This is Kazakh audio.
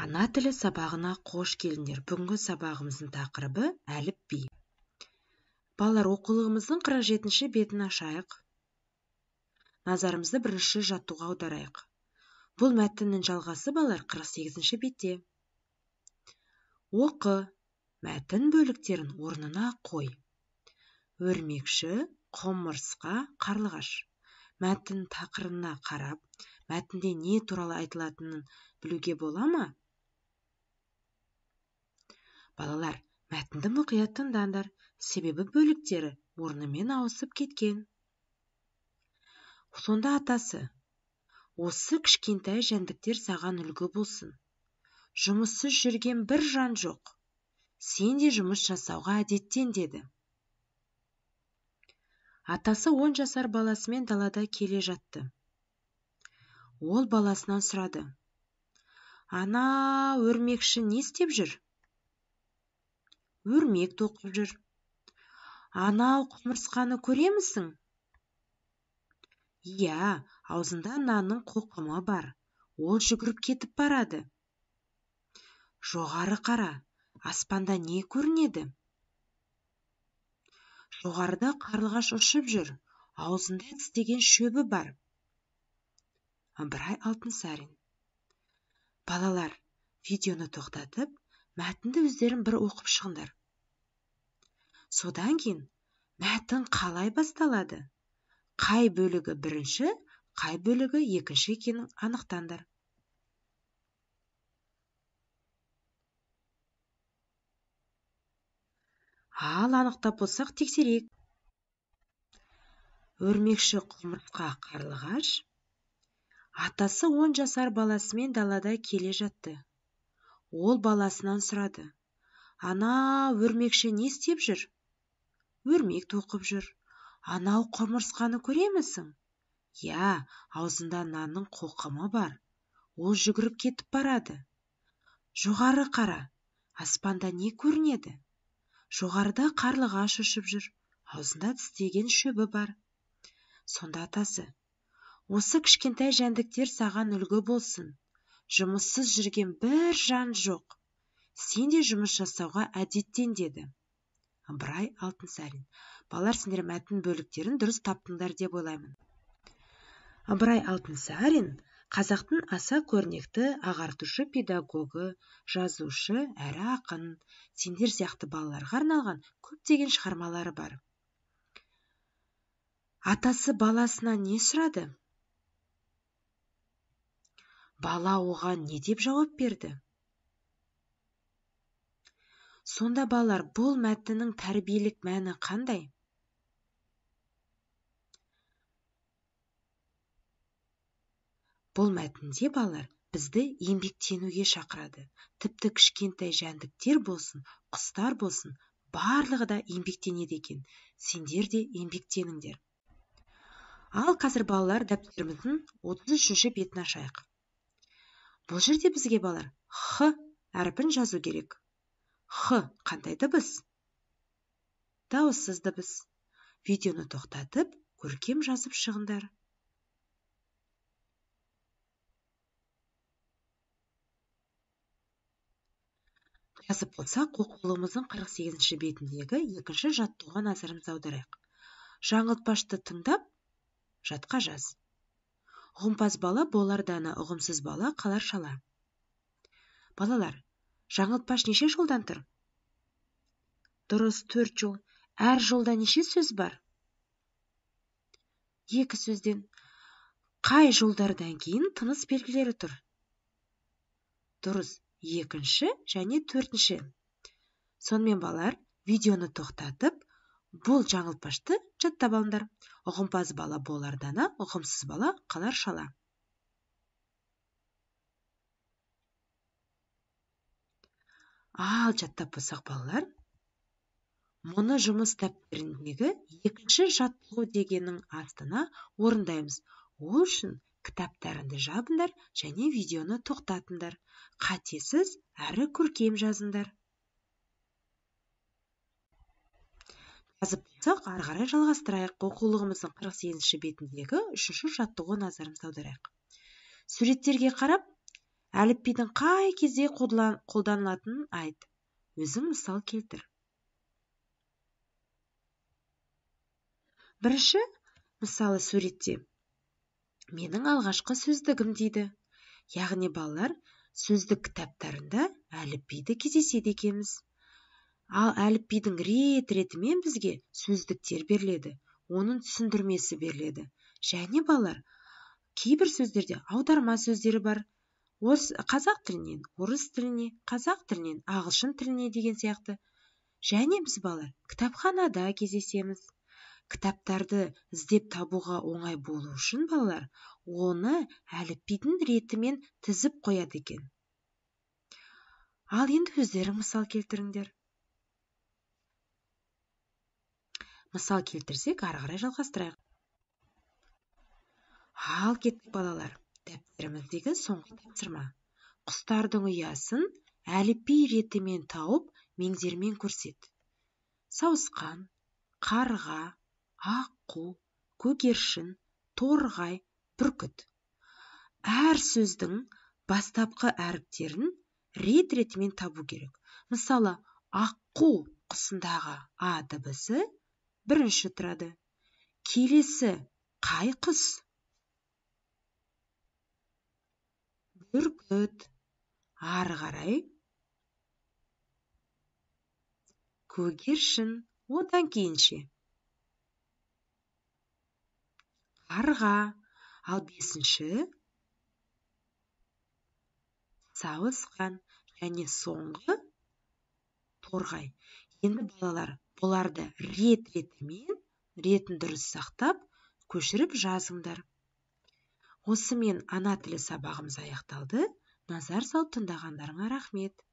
Ана тілі сабағына қош келдіңдер. Бүгінгі сабағымыздың тақырыбы әліпби. Балалар, оқулығымыздың 47-ші бетін ашайық. Назарымызды бірінші жаттығуға аударайық. Бұл мәтіннің жалғасы, балалар, 48-ші бетте. Оқы. Мәтін бөліктерін орнына қой. Өрмекші, құмырсқа, қарлығаш. Мәтін тақырыбына қарап, мәтінде не туралы айтылатынын білуге бола ма? Балалар, мәтінді мұқият тыңдаңдар, себебі бөліктері орнымен ауысып кеткен. Сонда атасы: осы кішкентай жәндіктер саған үлгі болсын. Жұмыссыз жүрген бір жан жоқ. Сен де жұмыс жасауға әдеттен, деді. Атасы 10 жасар баласымен далада келе жатты. Ол баласынан сұрады: ана өрмекші не істеп жүр? Өрмек тоқып жүр. Анау құмырсқаны көремісің? Иә, аузында нанның қоқымы бар. Ол жүгіріп кетіп барады. Жоғары қара, аспанда не көрінеді? Жоғарыда қарлығаш ұшып жүр. Аузында тістеген шөбі бар. Ыбырай Алтынсарин. Балалар, видеоны тоқтатып, мәтінді өздерін бір оқып шығыңдар. Содан кейін мәтін қалай басталады? Қай бөлігі бірінші, қай бөлігі екінші екенін анықтаңдар. Ал анықтап болсақ тексерейік. Өрмекші, құмырсқа, қарлығаш. Атасы 10 жасар баласымен далада келе жатты. Ол баласынан сұрады: ана өрмекші не істеп жүр? Өрмек тоқып жүр. Анау құмырсқаны көремісің? Иә, аузында нанның қоқымы бар. Ол жүгіріп кетіп барады. Жоғары қара, аспанда не көрінеді? Жоғарыда қарлығаш ұшып жүр. Аузында тістеген шөбі бар. Сонда атасы: осы кішкентай жәндіктер саған үлгі болсын. Жұмыссыз жүрген бір жан жоқ. Сен де жұмыс жасауға әдеттен, деді. Ыбырай Алтынсарин. Балалар, сендер мәтін бөліктерін дұрыс таптыңдар деп ойлаймын. Ыбырай Алтынсарин қазақтың аса көрнекті ағартушы педагогы, жазушы, әрі ақын. Сендер сияқты балаларға арналған көптеген шығармалары бар. Атасы баласына не сұрады? Бала оған не деп жауап берді? Сонда балалар, бұл мәтіннің тәрбиелік мәні қандай? Бұл мәтінде балалар бізді еңбектенуге шақырады. Тіпті кішкентай жәндіктер болсын, құстар болсын, барлығы да еңбектенеді екен. Сендер де еңбектеніңдер. Ал қазір балалар, дәптеріміздің 33-ші бетін ашайық. Бұл жерде бізге балалар Х әрпін жазу керек. Х қандай дыбыс? Дауыссыз дыбыс. Видеоны тоқтатып, көркем жазып шығыңдар. Жазып болсақ, оқулығымыздың 48-ші бетіндегі екінші жаттығуға назарымызды аударайық. Жаңылтпашты тыңдап, жатқа жаз. Ұғымпаз бала болар дана, ұғымсыз бала қалар шала. Балалар, жаңылтпаш неше жолдан тұр? Дұрыс, 4 жол. Әр жолда неше сөз бар? 2 сөзден. Қай жолдардан кейін тыныс белгілері тұр? Дұрыс, 2-ші және 4-ші. Сонымен балалар, видеоны тоқтатып, бұл жаңылтпашты жаттап алыңдар. Ұғымпаз бала болар дана, ұғымсыз бала қалар шала. Ал жаттап болсақ балалар, мұны жұмыс дәптеріндегі 2-ші жаттығу дегеннің астына орындаймыз. Ол үшін кітаптарыңды жабыңдар және видеоны тоқтатыңдар. Қатесіз әрі көркем жазыңдар. Жазып болсақ, ары қарай жалғастырайық. Оқулығымыздың 48-ші бетіндегі 3-ші жаттығуға назарымызды аударайық. Суреттерге қарап, Әліпбидің қай кезде қолданылатынын айт. Өзің мысал келтір. Бірінші мысалы суретте. Менің алғашқы сөздігім дейді. Яғни балалар сөздік кітаптарында әліпбиді кездеседі екенбіз. Ал әліпбидің ретімен бізге сөздіктер беріледі. Оның түсіндірмесі беріледі. Және балалар, кейбір сөздерде аударма сөздері бар. Қазақ тілінен орыс тіліне, қазақ тілінен ағылшын тіліне деген сияқты. Және біз балалар кітапханада кездесеміз. Кітаптарды іздеп табуға оңай болу үшін балалар оны әліпбидің ретімен тізіп қояды екен. Ал енді өздерің мысал келтіріңдер. Мысал келтірсек, ары қарай жалғастырайық. Ал кеттік балалар. Дәптеріміздегі соңғы тапсырма. Құстардың ұясын әліпби ретімен тауып, меңзермен көрсет. Сауысқан, қарға, аққу, көгершін, торғай, бүркіт. Әр сөздің бастапқы әріптерін ретімен табу керек. Мысалы, аққу құсындағы а дыбысы бірінші тұрады. Келесі қай құс? Бүркіт. Ары қарай көгершін. Одан кейінше қарға. Ал бесінші сауысқан. Және соңғы торғай. Енді балалар бұларды ретін дұрыс сақтап, көшіріп жазыңдар. Осымен ана тілі сабағымыз аяқталды. Назар салып тыңдағандарыңа рахмет.